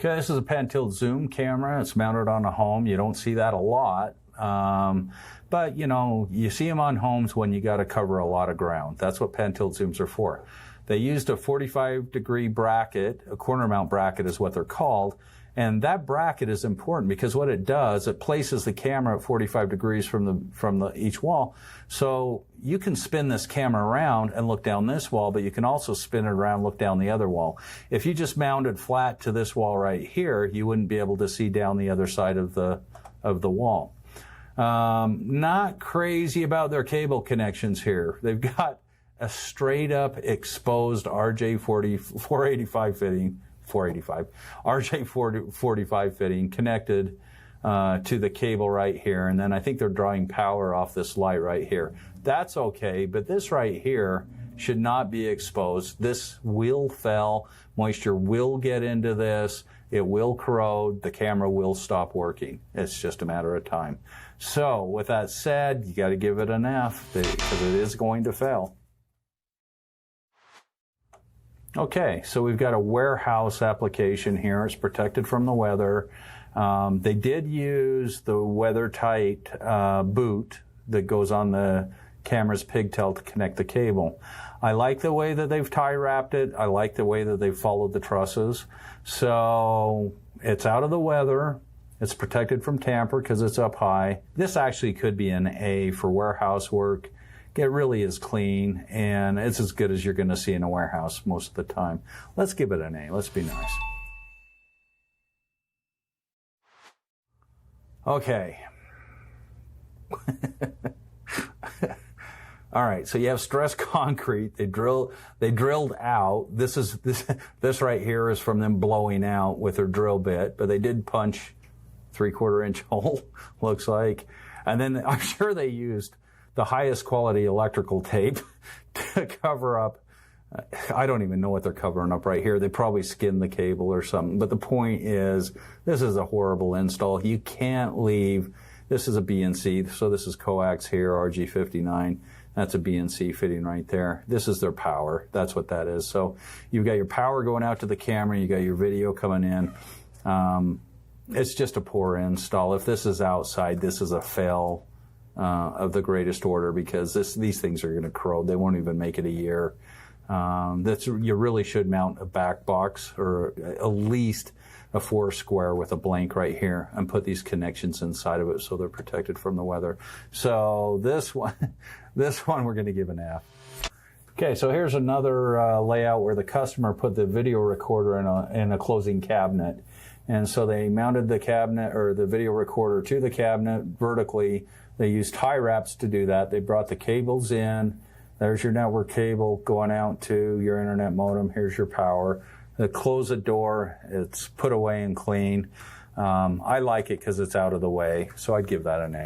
Okay, this is a pan-tilt zoom camera. It's mounted on a home. You don't see that a lot. But, you know, you see them on homes when you got to cover a lot of ground. That's what pan-tilt zooms are for. They used a 45-degree bracket, a corner mount bracket is what they're called. And that bracket is important because what it does, it places the camera at 45 degrees from each wall. So you can spin this camera around and look down this wall, but you can also spin it around and look down the other wall. If you just mounted flat to this wall right here, you wouldn't be able to see down the other side of the wall. Not crazy about their cable connections here. They've got a straight up exposed RJ45 fitting. 485 RJ45 fitting connected to the cable right here, and then I think they're drawing power off this light right here. That's okay, but this right here should not be exposed. This will fail. Moisture will get into this. It will corrode. The camera will stop working. It's just a matter of time. So with that said, you got to give it an F because it is going to fail. Okay, so we've got a warehouse application here. It's protected from the weather. They did use the weather-tight boot that goes on the camera's pigtail to connect the cable. I like the way that they've tie wrapped it. I like the way that they've followed the trusses. So it's out of the weather. It's protected from tamper because it's up high. This actually could be an A for warehouse work. It really is clean, and it's as good as you're going to see in a warehouse most of the time. Let's give it an A. Let's be nice. Okay. All right, so you have stress concrete. They drilled out. This right here is from them blowing out with their drill bit, but they did punch 3/4 inch hole, looks like. And then I'm sure they used the highest quality electrical tape to cover up. I don't even know what they're covering up right here. They probably skinned the cable or something. But the point is, this is a horrible install. You can't leave. This is a BNC, so this is coax here, RG59. That's a BNC fitting right there. This is their power. That's what that is. So you've got your power going out to the camera. You got your video coming in. It's just a poor install. If this is outside, this is a fail of the greatest order because these things are going to corrode. They won't even make it a year. You really should mount a back box or at least a 4 square with a blank right here and put these connections inside of it so they're protected from the weather. So this one we're going to give an F. Okay, so here's another layout where the customer put the video recorder in a closing cabinet. And so they mounted the cabinet or the video recorder to the cabinet vertically. They used tie wraps to do that. They brought the cables in. There's your network cable going out to your internet modem. Here's your power. They close the door. It's put away and clean. I like it because it's out of the way, so I'd give that an A.